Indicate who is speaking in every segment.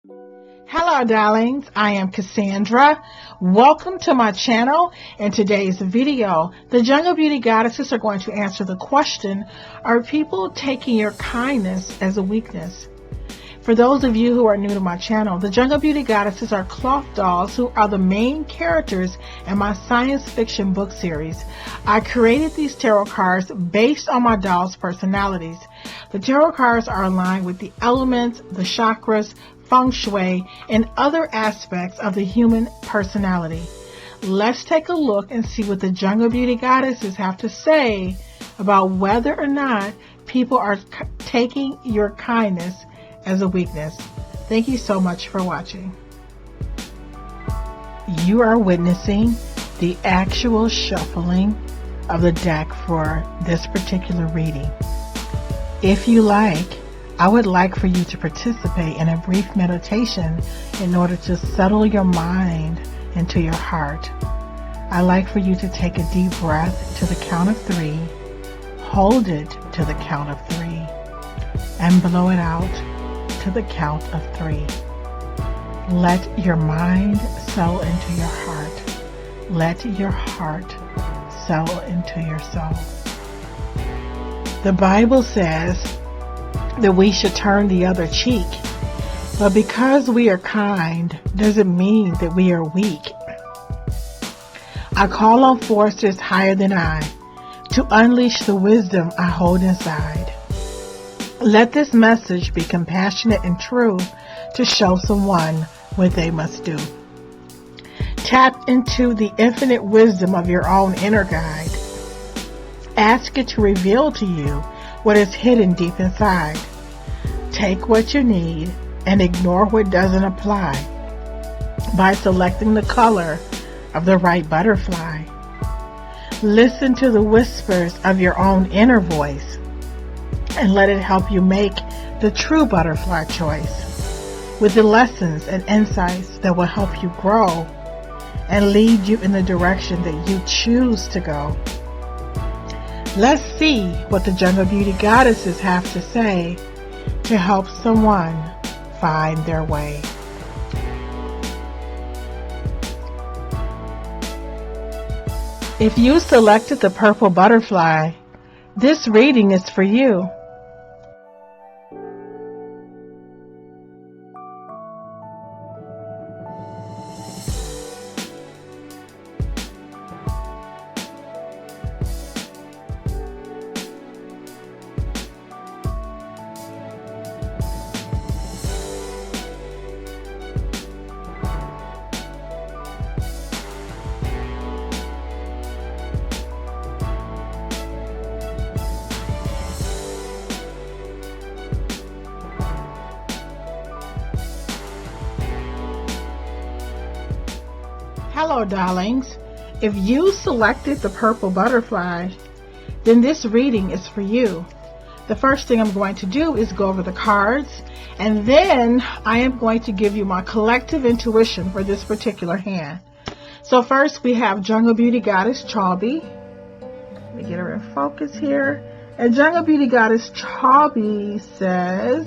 Speaker 1: Hello darlings, I am Cassandra. Welcome to my channel. In today's video, the Jungle Beauty Goddesses are going to answer the question, are people taking your kindness as a weakness? For those of you who are new to my channel, the Jungle Beauty Goddesses are cloth dolls who are the main characters in my science fiction book series. I created these tarot cards based on my dolls' personalities. The tarot cards are aligned with the elements, the chakras, Feng Shui, and other aspects of the human personality. Let's take a look and see what the Jungle Beauty Goddesses have to say about whether or not people are taking your kindness as a weakness. Thank you so much for watching. You are witnessing the actual shuffling of the deck for this particular reading. If you like, I would like for you to participate in a brief meditation in order to settle your mind into your heart. I'd like for you to take a deep breath to the count of 3, hold it to the count of 3, and blow it out to the count of 3. Let your mind settle into your heart. Let your heart settle into your soul. The Bible says that we should turn the other cheek, but because we are kind doesn't mean that we are weak. I call on forces higher than I to unleash the wisdom I hold inside. Let this message be compassionate and true to show someone what they must do. Tap into the infinite wisdom of your own inner guide. Ask it to reveal to you what is hidden deep inside. Take what you need and ignore what doesn't apply by selecting the color of the right butterfly. Listen to the whispers of your own inner voice and let it help you make the true butterfly choice with the lessons and insights that will help you grow and lead you in the direction that you choose to go. Let's see what the Jungle Beauty Goddesses have to say to help someone find their way. If you selected the purple butterfly, this reading is for you. Hello darlings, if you selected the purple butterfly, then this reading is for you. The first thing I'm going to do is go over the cards, and then I am going to give you my collective intuition for this particular hand. So first we have Jungle Beauty Goddess Chalby. Let me get her in focus here. And Jungle Beauty Goddess Chalby says,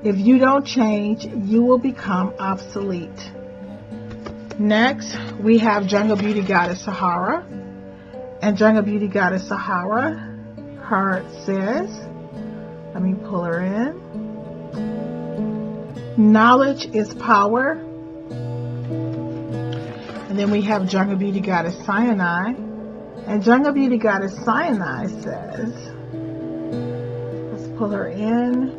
Speaker 1: if you don't change, you will become obsolete. Next, we have Jungle Beauty Goddess Sahara. And Jungle Beauty Goddess Sahara card says, let me pull her in. Knowledge is power. And then we have Jungle Beauty Goddess Cyanide. And Jungle Beauty Goddess Cyanide says, let's pull her in.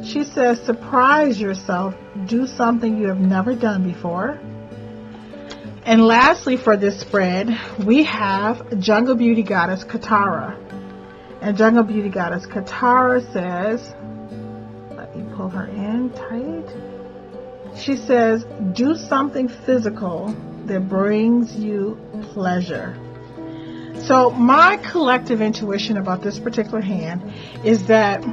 Speaker 1: She says, surprise yourself. Do something you have never done before. And lastly for this spread, we have Jungle Beauty Goddess Katara. And Jungle Beauty Goddess Katara says, let me pull her in tight. She says, do something physical that brings you pleasure. So my collective intuition about this particular hand is that,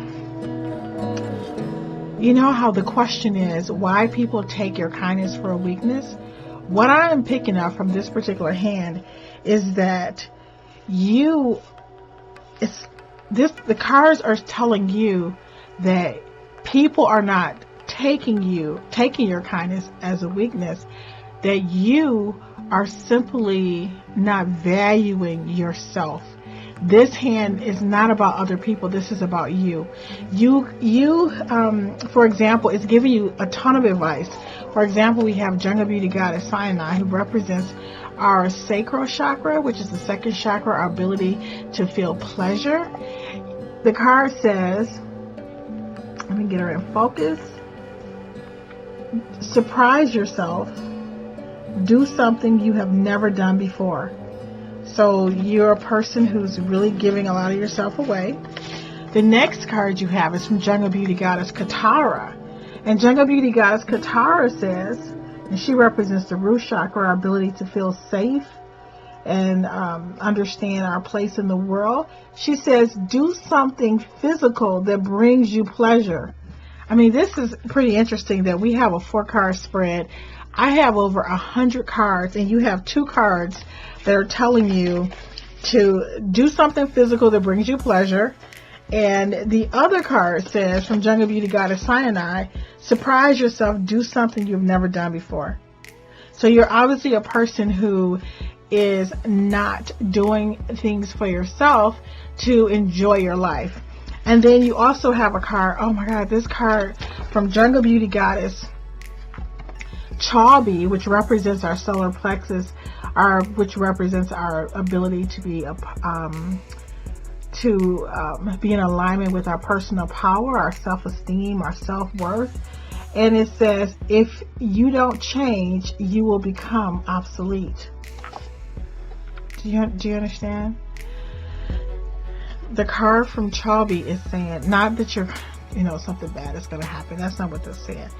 Speaker 1: you know how the question is why people take your kindness for a weakness? What I am picking up from this particular hand is that the cards are telling you that people are not taking your kindness as a weakness, that you are simply not valuing yourself. This hand is not about other people. This is about you. For example, it's giving you a ton of advice. For example, we have Jungle Beauty Goddess Sinai, who represents our sacral chakra, which is the second chakra, our ability to feel pleasure. The card says, let me get her in focus. Surprise yourself. Do something you have never done before. So you're a person who's really giving a lot of yourself away. The next card you have is from Jungle Beauty Goddess Katara. And Jungle Beauty Goddess Katara says, and she represents the root chakra, our ability to feel safe and understand our place in the world. She says, do something physical that brings you pleasure. I mean, this is pretty interesting that we have a 4-card spread. I have over 100 cards, and you have 2 cards that are telling you to do something physical that brings you pleasure. And the other card says, from Jungle Beauty Goddess Sinai, surprise yourself, do something you've never done before. So you're obviously a person who is not doing things for yourself to enjoy your life. And then you also have a card, oh my God, this card from Jungle Beauty Goddess Chaubi, which represents our solar plexus, which represents our ability to be be in alignment with our personal power, our self-esteem, our self-worth. And it says, if you don't change, you will become obsolete. Do you understand? The card from Chaubi is saying, not that you're, something bad is going to happen. That's not what they're saying.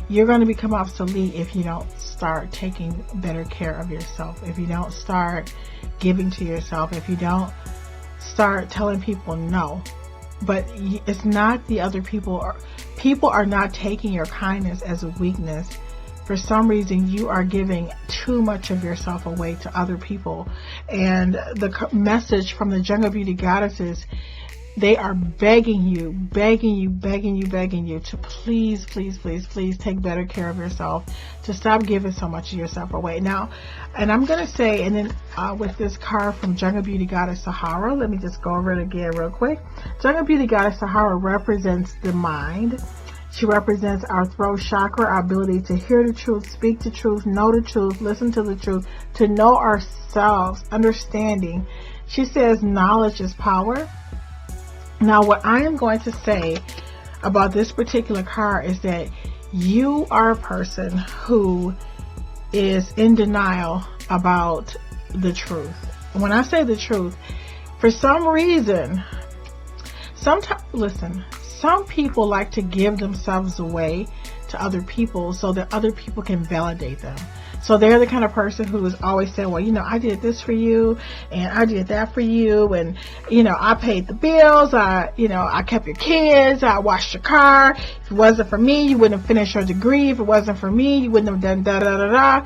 Speaker 1: You're going to become obsolete if you don't start taking better care of yourself, if you don't start giving to yourself, if you don't start telling people no. But it's not the other people. People are not taking your kindness as a weakness. For some reason, you are giving too much of yourself away to other people. And the message from the Jungle Beauty Goddesses, they are begging you to please take better care of yourself, to stop giving so much of yourself away. Now, and I'm going to say, and then with this card from Jungle Beauty Goddess Sahara, let me just go over it again real quick. Jungle Beauty Goddess Sahara represents the mind. She represents our throat chakra, our ability to hear the truth, speak the truth, know the truth, listen to the truth, to know ourselves, understanding. She says knowledge is power. Now, what I am going to say about this particular card is that you are a person who is in denial about the truth. When I say the truth, for some reason, some people like to give themselves away to other people so that other people can validate them. So they're the kind of person who is always saying, well, I did this for you, and I did that for you, and, I paid the bills, I kept your kids, I washed your car. If it wasn't for me, you wouldn't have finished your degree. If it wasn't for me, you wouldn't have done da-da-da-da.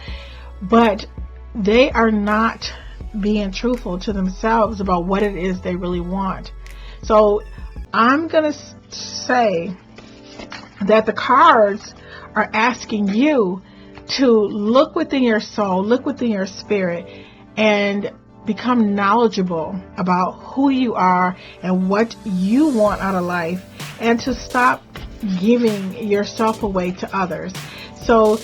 Speaker 1: But they are not being truthful to themselves about what it is they really want. So I'm going to say that the cards are asking you to look within your soul, look within your spirit, and become knowledgeable about who you are and what you want out of life, and to stop giving yourself away to others. So,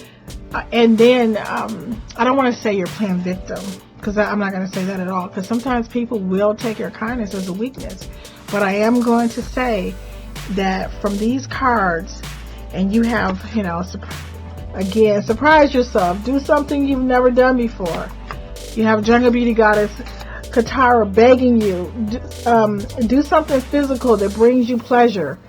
Speaker 1: and then I don't want to say you're playing victim, because I'm not going to say that at all, because sometimes people will take your kindness as a weakness. But I am going to say that from these cards, and you have, again, surprise yourself. Do something you've never done before. You have Jungle Beauty Goddess Katara begging you. Do something physical that brings you pleasure.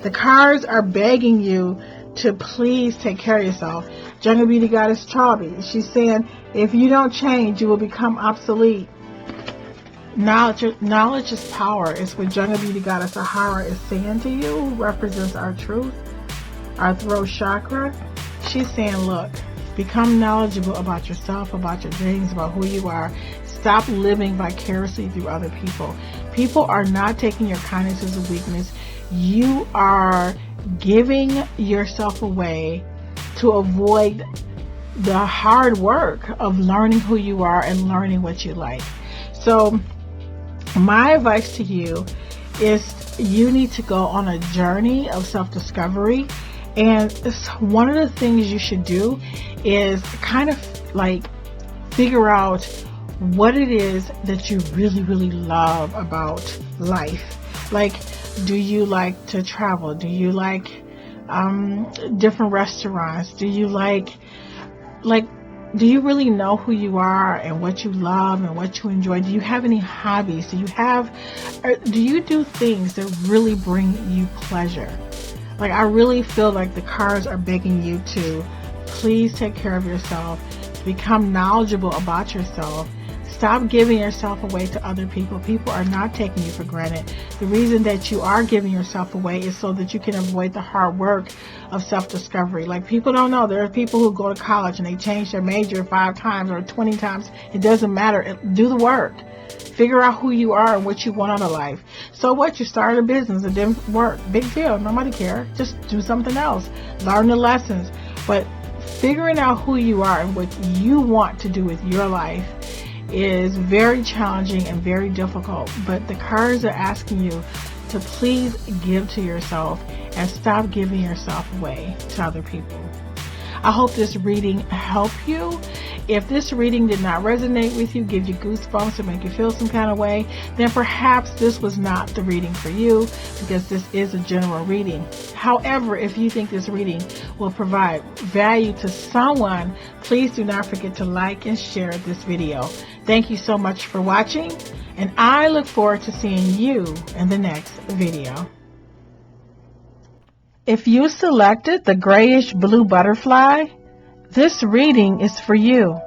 Speaker 1: The cards are begging you to please take care of yourself. Jungle Beauty Goddess Chaubi, she's saying, if you don't change, you will become obsolete. Knowledge is power. It's what Jungle Beauty Goddess Sahara is saying to you, who represents our truth, our throat chakra. She's saying, look, become knowledgeable about yourself, about your dreams, about who you are. Stop living vicariously through other people. People are not taking your kindness as a weakness. you are giving yourself away to avoid the hard work of learning who you are and learning what you like. So my advice to you is you need to go on a journey of self-discovery. And one of the things you should do is kind of like figure out what it is that you really, really love about life. Like, do you like to travel? Do you like different restaurants? Do you do you really know who you are and what you love and what you enjoy? Do you have any hobbies? Do you do things that really bring you pleasure? Like, I really feel like the cards are begging you to please take care of yourself, to become knowledgeable about yourself. Stop giving yourself away to other people. People are not taking you for granted. The reason that you are giving yourself away is so that you can avoid the hard work of self-discovery. Like, people don't know. There are people who go to college and they change their major 5 times or 20 times. It doesn't matter. Do the work. Figure out who you are and what you want out of life. So what? You started a business. It didn't work. Big deal. Nobody cares. Just do something else. Learn the lessons. But figuring out who you are and what you want to do with your life is very challenging and very difficult, but the cards are asking you to please give to yourself and stop giving yourself away to other people. I hope this reading helped you. If this reading did not resonate with you, give you goosebumps, or make you feel some kind of way, then perhaps this was not the reading for you, because this is a general reading. However, if you think this reading will provide value to someone, please do not forget to like and share this video. Thank you so much for watching, and I look forward to seeing you in the next video. If you selected the grayish blue butterfly, this reading is for you.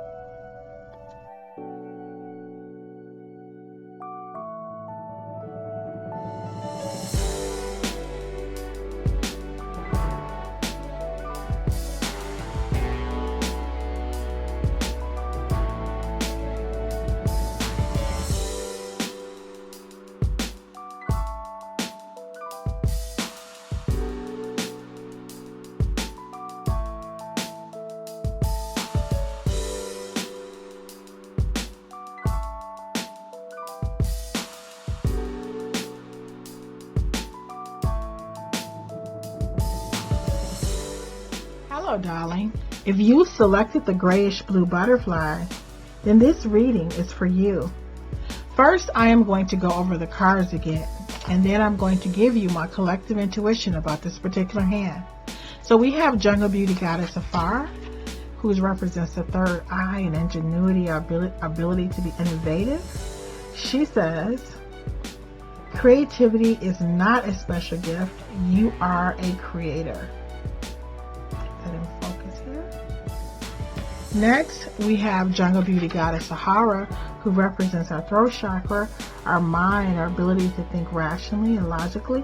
Speaker 1: Hello, darling. If you selected the grayish blue butterfly, then this reading is for you. First, I am going to go over the cards again, and then I'm going to give you my collective intuition about this particular hand. So we have Jungle Beauty Goddess Afar, who represents the third eye and ingenuity, ability to be innovative. She says, creativity is not a special gift. You are a creator. In focus here. Next, we have Jungle Beauty Goddess Sahara, who represents our throat chakra, our mind, our ability to think rationally and logically,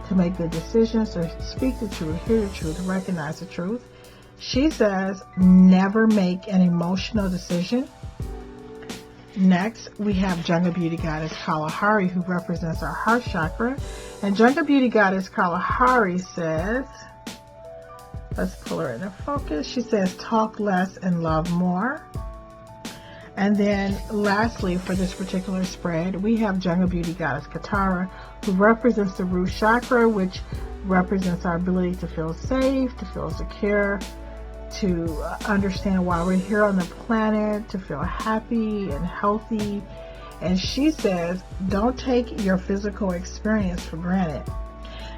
Speaker 1: to make good decisions, to speak the truth, hear the truth, recognize the truth. She says, never make an emotional decision. Next, we have Jungle Beauty Goddess Kalahari, who represents our heart chakra. And Jungle Beauty Goddess Kalahari says, let's pull her into focus. She says, talk less and love more. And then lastly, for this particular spread, we have Jungle Beauty Goddess Katara, who represents the root chakra, which represents our ability to feel safe, to feel secure, to understand why we're here on the planet, to feel happy and healthy. And she says, don't take your physical experience for granted.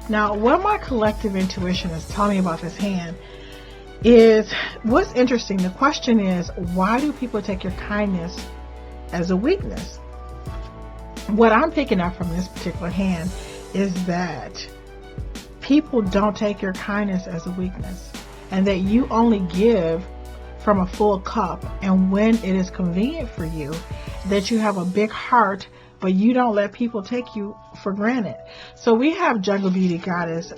Speaker 1: Now, what my collective intuition is telling me about this hand is, what's interesting, the question is, why do people take your kindness as a weakness? What I'm picking up from this particular hand is that people don't take your kindness as a weakness, and that you only give from a full cup, and when it is convenient for you, that you have a big heart, but you don't let people take you for granted. So we have Jungle Beauty Goddess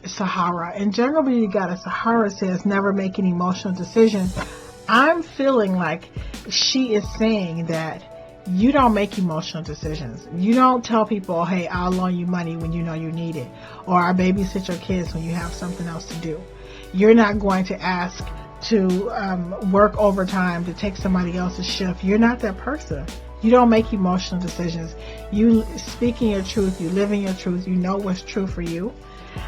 Speaker 1: Sahara, and Jungle Beauty Goddess Sahara says, never make an emotional decision. I'm feeling like she is saying that you don't make emotional decisions. You don't tell people, hey, I'll loan you money when you know you need it, or I'll babysit your kids when you have something else to do. You're not going to ask to work overtime to take somebody else's shift. You're not that person. You don't make emotional decisions. You speak in your truth. You live in your truth. You know what's true for you.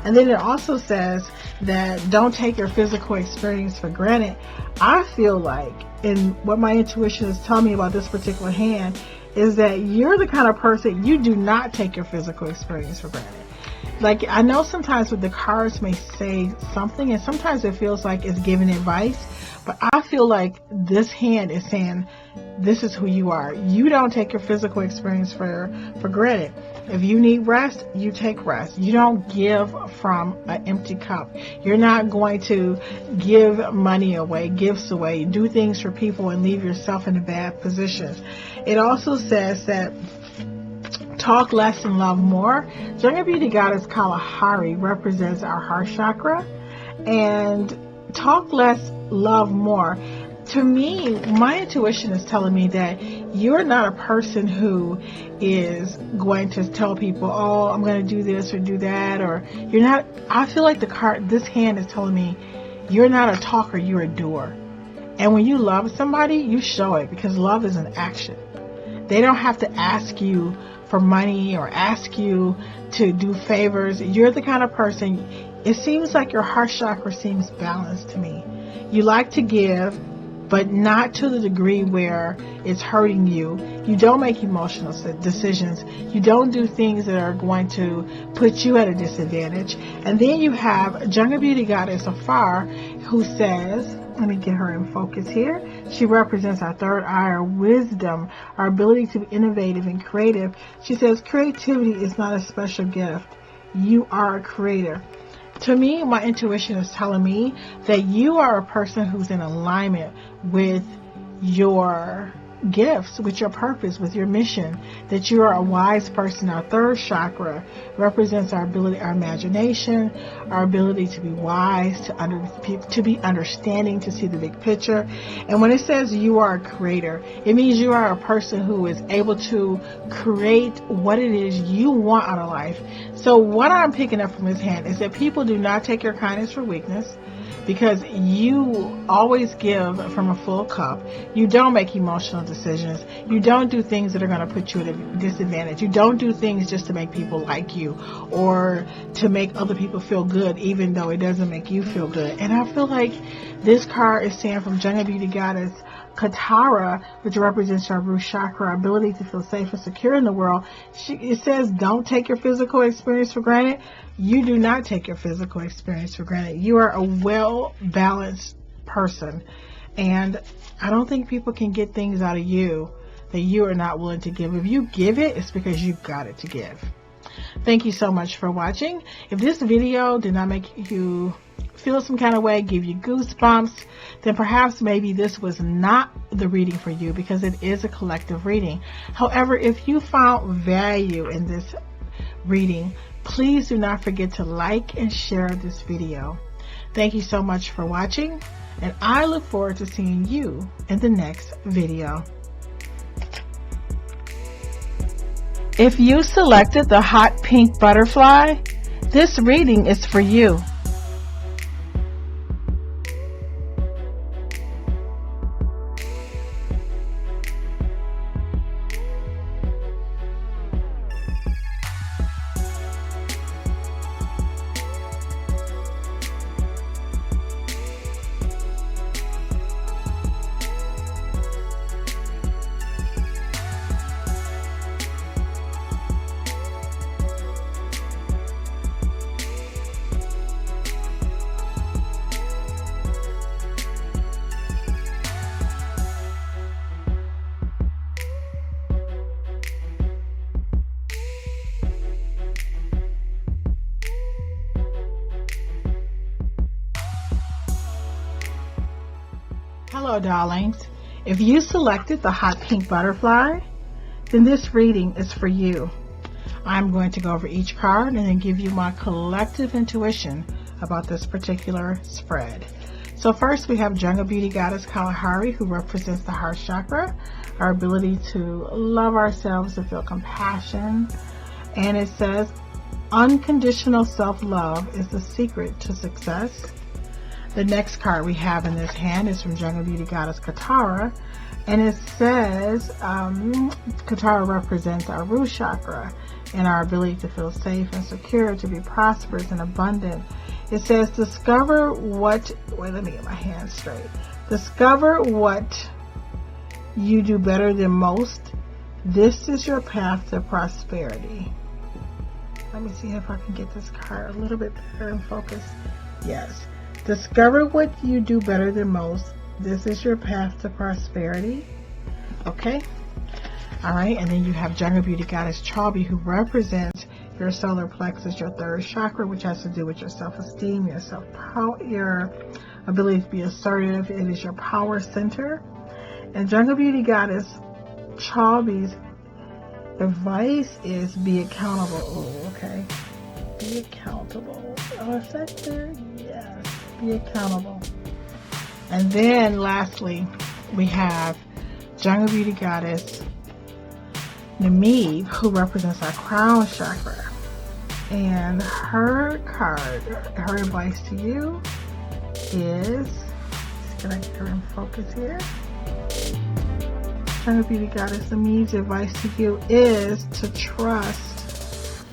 Speaker 1: And then it also says that don't take your physical experience for granted. I feel like, and what my intuition is telling me about this particular hand, is that you're the kind of person, you do not take your physical experience for granted. Like, I know sometimes with the cards may say something, and sometimes it feels like it's giving advice, but I feel like this hand is saying, this is who you are. You don't take your physical experience for granted. If you need rest, you take rest. You don't give from an empty cup. You're not going to give money away, gifts away, do things for people and leave yourself in a bad position. It also says that talk less and love more. Jungle Beauty Goddess Kalahari represents our heart chakra. And talk less, love more. To me, my intuition is telling me that you're not a person who is going to tell people, oh, I'm going to do this or do that, or you're not. I feel like this hand is telling me you're not a talker, you're a doer. And when you love somebody, you show it, because love is an action. They don't have to ask you for money or ask you to do favors. You're the kind of person, it seems like your heart chakra seems balanced to me. You like to give, but not to the degree where it's hurting you. You don't make emotional decisions. You don't do things that are going to put you at a disadvantage. And then you have Jungle Beauty Goddess Afar, who says, let me get her in focus here. She represents our third eye, our wisdom, our ability to be innovative and creative. She says, creativity is not a special gift. You are a creator. To me, my intuition is telling me that you are a person who's in alignment with your gifts, with your purpose, with your mission, that you are a wise person. Our third chakra represents our ability, our imagination, our ability to be wise, to be understanding, to see the big picture. And when it says you are a creator, it means you are a person who is able to create what it is you want out of life. So what I'm picking up from this hand is that people do not take your kindness for weakness, because you always give from a full cup. You don't make emotional decisions. You don't do things that are going to put you at a disadvantage. You don't do things just to make people like you or to make other people feel good, even though it doesn't make you feel good. And I feel like this card is saying from Jungle Beauty Goddess Katara, which represents our root chakra, our ability to feel safe and secure in the world. It says, don't take your physical experience for granted. You do not take your physical experience for granted. You are a well-balanced person. And I don't think people can get things out of you that you are not willing to give. If you give it, it's because you've got it to give. Thank you so much for watching. If this video did not make you feel some kind of way, give you goosebumps, then perhaps maybe this was not the reading for you, because it is a collective reading. However, if you found value in this reading, please do not forget to like and share this video. Thank you so much for watching, and I look forward to seeing you in the next video. If you selected the hot pink butterfly, this reading is for you. Hello, darlings. If you selected the hot pink butterfly, then this reading is for you. I'm going to go over each card and then give you my collective intuition about this particular spread. So first we have Jungle Beauty Goddess Kalahari, who represents the heart chakra, our ability to love ourselves, to feel compassion. And it says, unconditional self-love is the secret to success. The next card we have in this hand is from Jungle Beauty Goddess Katara. And it says, Katara represents our root chakra and our ability to feel safe and secure, to be prosperous and abundant. It says, discover what, wait, let me get my hands straight. Discover what you do better than most. This is your path to prosperity. Let me see if I can get this card a little bit better in focus. Yes. Discover what you do better than most. This is your path to prosperity. Okay. All right. And then you have Jungle Beauty Goddess Chabi, who represents your solar plexus, your third chakra, which has to do with your self-esteem, your ability to be assertive. It is your power center. And Jungle Beauty Goddess Chabi's advice is be accountable. Oh, okay. Be accountable. Oh, is that there? Yes. Be accountable. And then lastly, we have Jungle Beauty Goddess Namib, who represents our crown chakra. And her card, her advice to you is, just gonna get her in focus here. Jungle Beauty Goddess Namib's advice to you is to trust.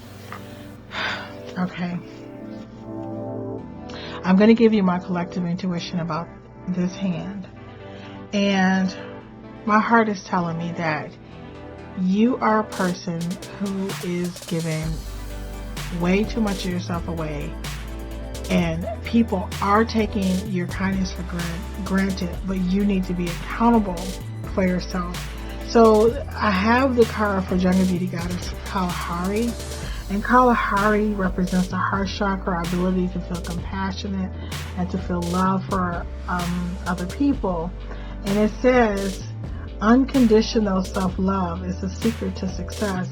Speaker 1: Okay. I'm going to give you my collective intuition about this hand. And my heart is telling me that you are a person who is giving way too much of yourself away. And people are taking your kindness for granted, but you need to be accountable for yourself. So I have the card for Jungle Beauty Goddess Kalahari. And Kalahari represents the heart chakra, our ability to feel compassionate and to feel love for other people. And it says, unconditional self-love is the secret to success.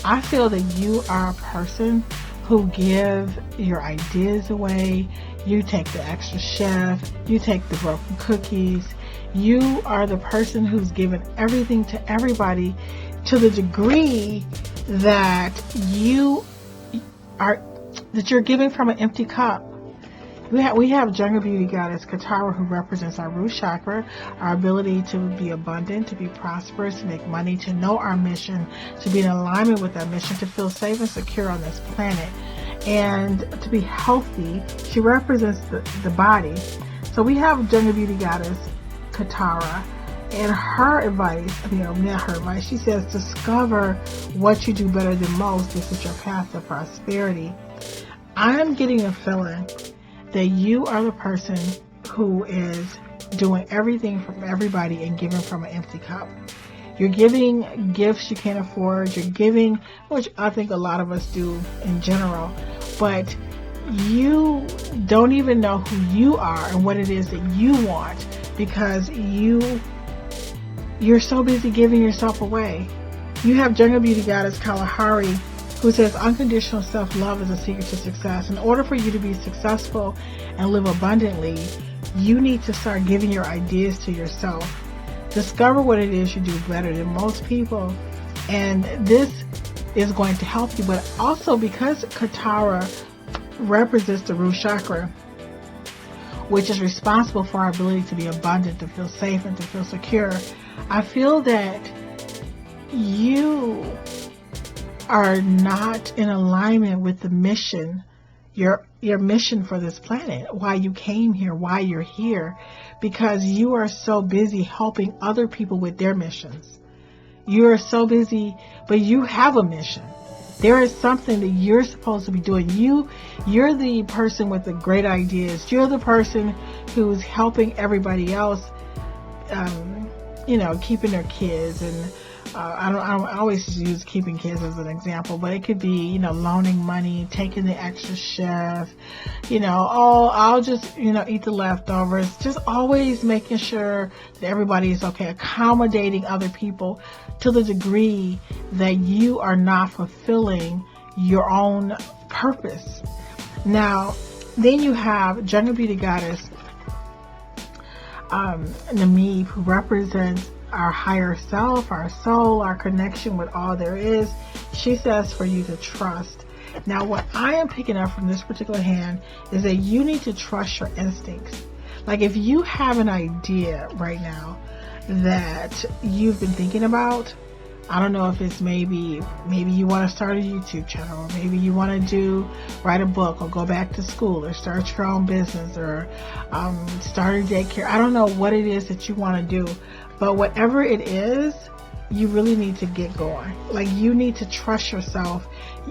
Speaker 1: I feel that you are a person who give your ideas away. You take the extra chef. You take the broken cookies. You are the person who's given everything to everybody to the degree that you're giving from an empty cup. We have Jungle Beauty Goddess Katara, who represents our root chakra, our ability to be abundant, to be prosperous, to make money, to know our mission, to be in alignment with that mission, to feel safe and secure on this planet, and to be healthy. She represents the body. So we have Jungle Beauty Goddess Katara. And her advice, not her advice, she says, discover what you do better than most. This is your path to prosperity. I'm getting a feeling that you are the person who is doing everything from everybody and giving from an empty cup. You're giving gifts you can't afford. You're giving, which I think a lot of us do in general, but you don't even know who you are and what it is that you want, because you're so busy giving yourself away. You have Jungle Beauty Goddess Kalahari, who says unconditional self-love is a secret to success. In order for you to be successful and live abundantly, you need to start giving your ideas to yourself. Discover what it is you do better than most people. And this is going to help you. But also, because Katara represents the root chakra, which is responsible for our ability to be abundant, to feel safe, and to feel secure, I feel that you are not in alignment with the mission, your mission for this planet, why you came here, why you're here, because you are so busy helping other people with their missions. You are so busy, but you have a mission. There is something that you're supposed to be doing. You're the person with the great ideas. You're the person who's helping everybody else, keeping their kids. And I always use keeping kids as an example, but it could be, loaning money, taking the extra chef, I'll just, eat the leftovers. Just always making sure that everybody is okay, accommodating other people to the degree that you are not fulfilling your own purpose. Now, then you have Jungle Beauty Goddess Namib, who represents our higher self, our soul, our connection with all there is. She says for you to trust. Now, what I am picking up from this particular hand is that you need to trust your instincts. Like if you have an idea right now that you've been thinking about, I don't know if it's maybe you want to start a YouTube channel, or maybe you want to write a book, or go back to school, or start your own business, or start a daycare. I don't know what it is that you want to do, but whatever it is, you really need to get going. Like you need to trust yourself,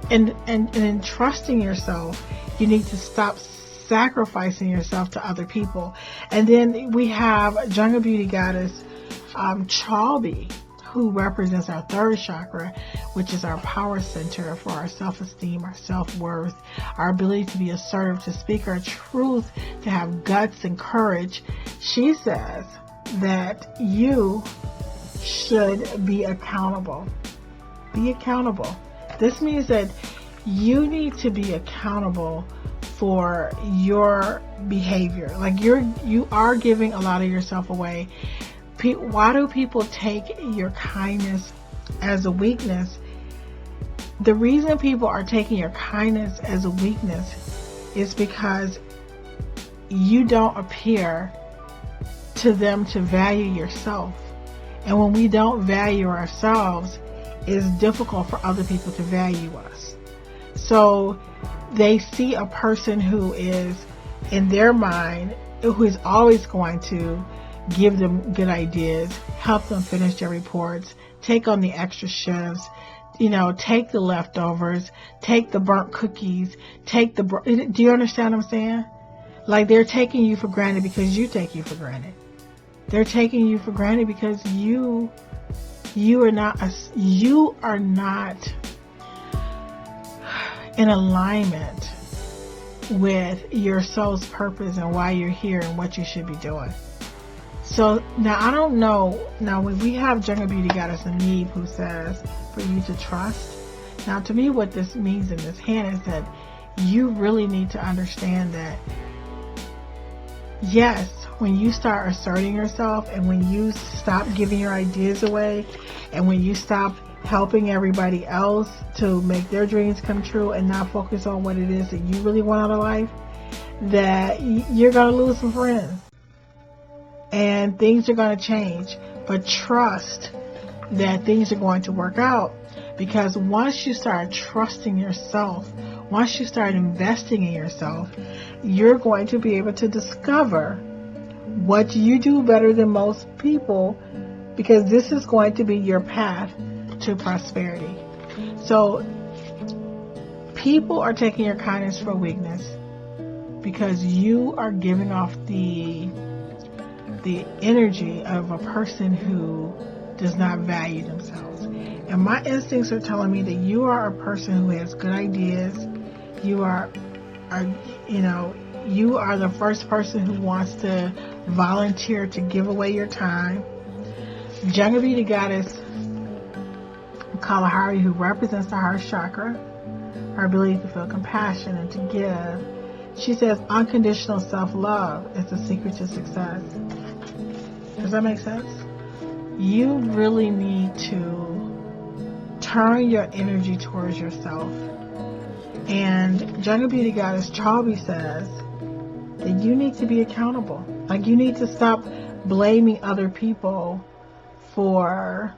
Speaker 1: and in trusting yourself, you need to stop sacrificing yourself to other people. And then we have Jungle Beauty Goddess Chalby, who represents our third chakra, which is our power center for our self-esteem, our self-worth, our ability to be assertive, to speak our truth, to have guts and courage. She says that you should be accountable. Be accountable. This means that you need to be accountable for your behavior. Like you are giving a lot of yourself away. Why do people take your kindness as a weakness? The reason people are taking your kindness as a weakness is because you don't appear to them to value yourself. And when we don't value ourselves, it's difficult for other people to value us. So they see a person who is, in their mind, who is always going to give them good ideas, help them finish their reports, take on the extra shifts, take the leftovers, take the burnt cookies, do you understand what I'm saying? Like they're taking you for granted because you take you for granted. They're taking you for granted because you are not in alignment with your soul's purpose and why you're here and what you should be doing. So now I don't know. Now when we have Jungle Beauty Goddess Namib, who says for you to trust. Now to me what this means in this hand is that you really need to understand that yes, when you start asserting yourself, and when you stop giving your ideas away, and when you stop helping everybody else to make their dreams come true and not focus on what it is that you really want out of life, that you're going to lose some friends. And things are going to change. But trust that things are going to work out. Because once you start trusting yourself, once you start investing in yourself, you're going to be able to discover what you do better than most people, because this is going to be your path to prosperity. So people are taking your kindness for weakness because you are giving off the energy of a person who does not value themselves. And my instincts are telling me that you are a person who has good ideas. You are the first person who wants to volunteer to give away your time. Jungle Beauty Goddess Kalahari, who represents the heart chakra, her ability to feel compassion and to give. She says unconditional self-love is the secret to success. Does that make sense? You really need to turn your energy towards yourself. And Jungle Beauty Goddess Chalby says that you need to be accountable. Like you need to stop blaming other people for,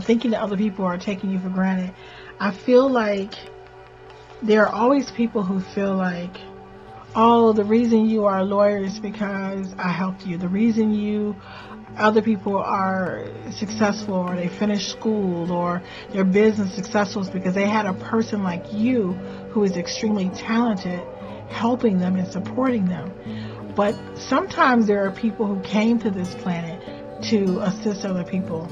Speaker 1: thinking that other people are taking you for granted. I feel like there are always people who feel like, oh, the reason you are a lawyer is because I helped you. The reason other people are successful, or they finished school, or their business successful, is because they had a person like you who is extremely talented helping them and supporting them. But sometimes there are people who came to this planet to assist other people.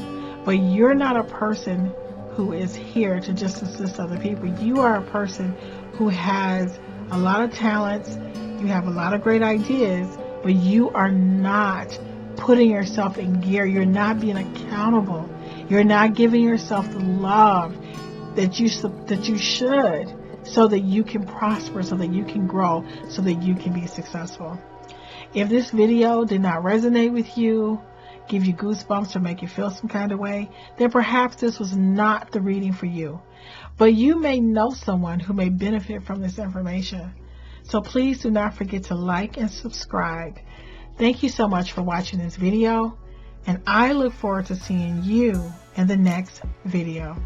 Speaker 1: But you're not a person who is here to just assist other people. You are a person who has a lot of talents. You have a lot of great ideas, but you are not putting yourself in gear. You're not being accountable. You're not giving yourself the love that you should, so that you can prosper, so that you can grow, so that you can be successful. If this video did not resonate with you, give you goosebumps, or make you feel some kind of way, then perhaps this was not the reading for you. But you may know someone who may benefit from this information. So please do not forget to like and subscribe. Thank you so much for watching this video, and I look forward to seeing you in the next video.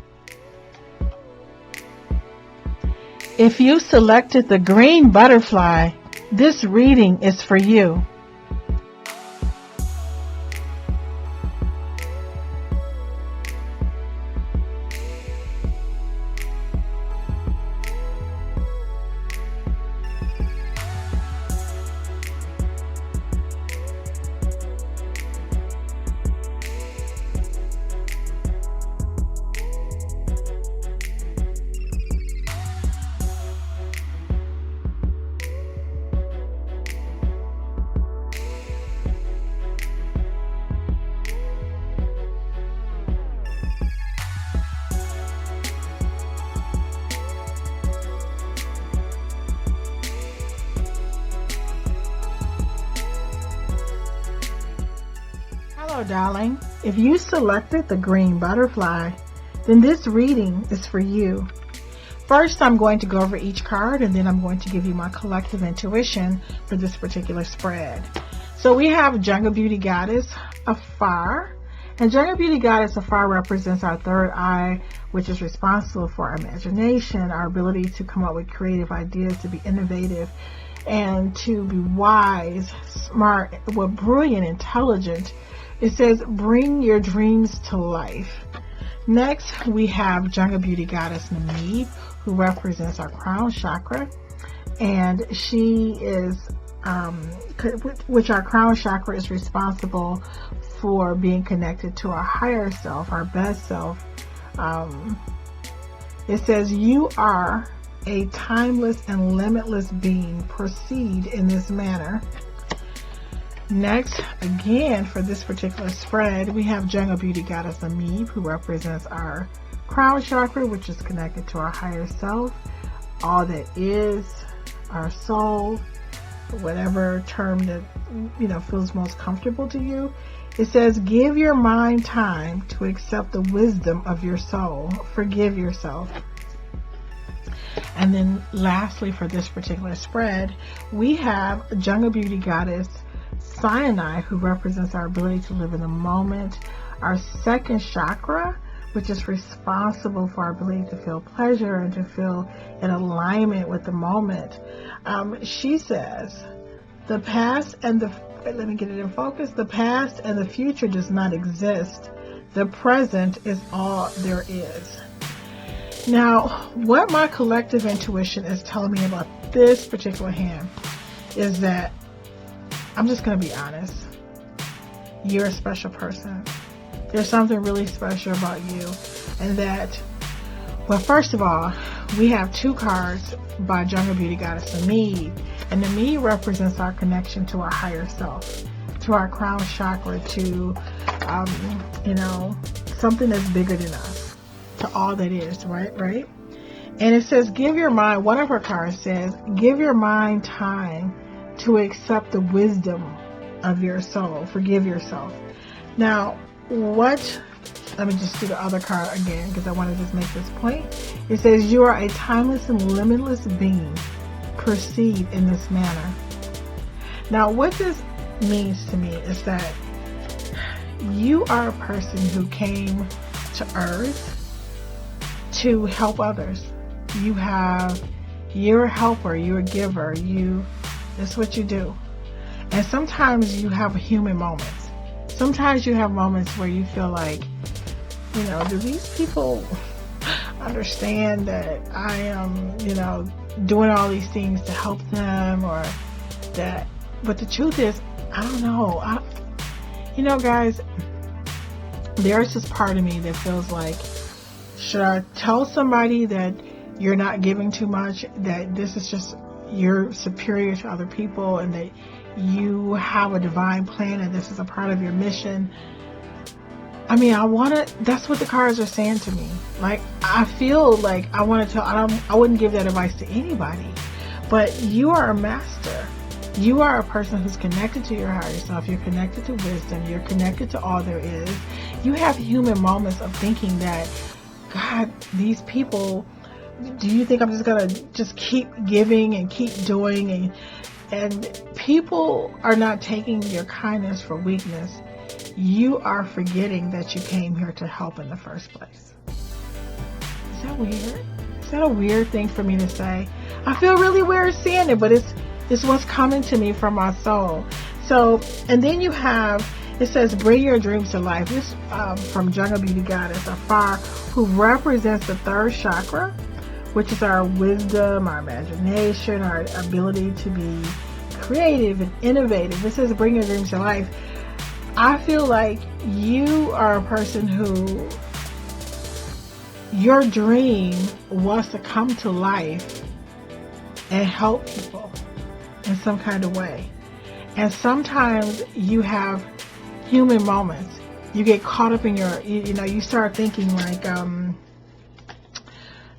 Speaker 1: If you selected the green butterfly, this reading is for you. Hello, darling. If you selected the green butterfly, then this reading is for you. First, I'm going to go over each card, and then I'm going to give you my collective intuition for this particular spread. So we have Jungle Beauty Goddess Afar. And Jungle Beauty Goddess Afar represents our third eye, which is responsible for our imagination, our ability to come up with creative ideas, to be innovative, and to be wise, smart, well, brilliant, intelligent. It says, bring your dreams to life. Next, we have Jungle Beauty Goddess Namib, who represents our crown chakra. And she is, which our crown chakra is responsible for being connected to our higher self, our best self. It says, you are a timeless and limitless being. Proceed in this manner. Next, again, for this particular spread, we have Jungle Beauty Goddess Namib, who represents our crown chakra, which is connected to our higher self, all that is, our soul, whatever term that feels most comfortable to you. It says, give your mind time to accept the wisdom of your soul. Forgive yourself. And then lastly, for this particular spread, we have Jungle Beauty Goddess Sinai, who represents our ability to live in the moment, our second chakra, which is responsible for our ability to feel pleasure and to feel in alignment with the moment. She says, the past and the, let me get it in focus, the past and the future does not exist. The present is all there is. Now, what my collective intuition is telling me about this particular hand is that, I'm just going to be honest, you're a special person. There's something really special about you. And that, well, first of all, we have two cards by Jungle Beauty Goddess Namib. And Namib represents our connection to our higher self, to our crown chakra, to, something that's bigger than us, to all that is, right? And it says, give your mind, one of her cards says, give your mind time to accept the wisdom of your soul. Forgive yourself. Now, let me just do the other card again, because I want to just make this point. It says, you are a timeless and limitless being. Proceed in this manner. Now, what this means to me is that you are a person who came to earth to help others. You're a helper, you're a giver, that's what you do. And sometimes you have human moments. Sometimes you have moments where you feel like, do these people understand that I am, doing all these things to help them, or that, but the truth is, I don't know. Guys, there's this part of me that feels like, should I tell somebody that you're not giving too much, that this is just, you're superior to other people, and that you have a divine plan and this is a part of your mission? That's what the cards are saying to me. Like, I feel like I wouldn't give that advice to anybody, but you are a master. You are a person who's connected to your higher self. You're connected to wisdom. You're connected to all there is. You have human moments of thinking that, God, these people, do you think I'm just going to just keep giving and keep doing? And people are not taking your kindness for weakness. You are forgetting that you came here to help in the first place. Is that weird? Is that a weird thing for me to say? I feel really weird saying it, but it's what's coming to me from my soul. So, and then you have, it says, bring your dreams to life. This from Jungle Beauty Goddess Afar, who represents the third chakra, which is our wisdom, our imagination, our ability to be creative and innovative. It says, bring your dreams to life. I feel like you are a person who, your dream was to come to life and help people in some kind of way. And sometimes you have human moments. You get caught up in your, you start thinking like,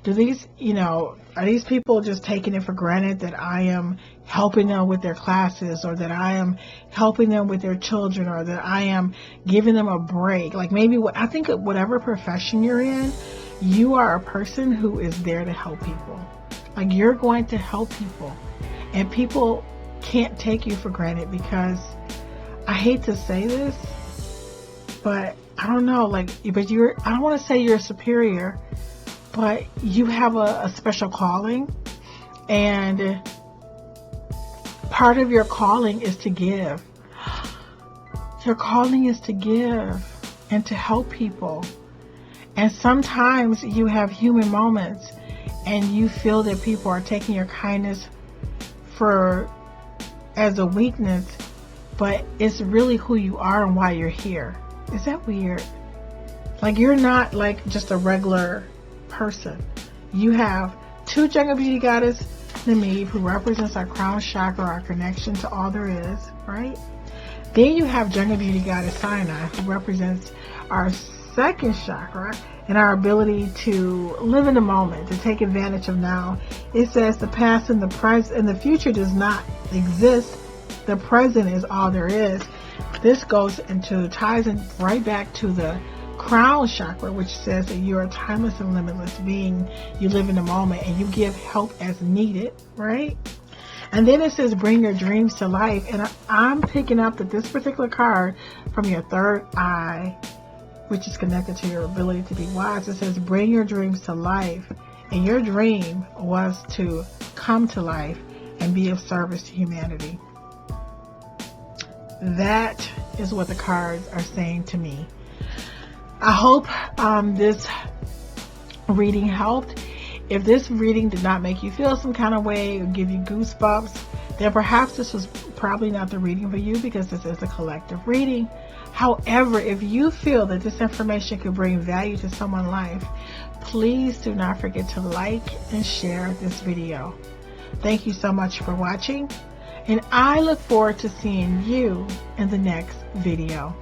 Speaker 1: do these, are these people just taking it for granted that I am helping them with their classes, or that I am helping them with their children, or that I am giving them a break? Like maybe I think whatever profession you're in, you are a person who is there to help people. Like you're going to help people, and people can't take you for granted, because I hate to say this, but I don't know, like, but I don't want to say you're superior, but you have a special calling, and part of your calling is to give. Your calling is to give and to help people. And sometimes you have human moments and you feel that people are taking your kindness as a weakness, but it's really who you are and why you're here. Is that weird? Like you're not like just a regular person. You have two Jungle Beauty Goddess Nynaeve, who represents our crown chakra, our connection to all there is, right? Then you have Jungle Beauty Goddess Sinai, who represents our second chakra and our ability to live in the moment, to take advantage of now. It says the past and the present and the future does not exist. The present is all there is. This ties in right back to the crown chakra, which says that you're a timeless and limitless being. You live in the moment and you give help as needed, right? And then it says bring your dreams to life. And I'm picking up that this particular card from your third eye, which is connected to your ability to be wise. It says bring your dreams to life. And your dream was to come to life and be of service to humanity. That is what the cards are saying to me. I hope this reading helped. If this reading did not make you feel some kind of way or give you goosebumps, then perhaps this was probably not the reading for you, because this is a collective reading. However, if you feel that this information could bring value to someone's life, please do not forget to like and share this video. Thank you so much for watching, and I look forward to seeing you in the next video.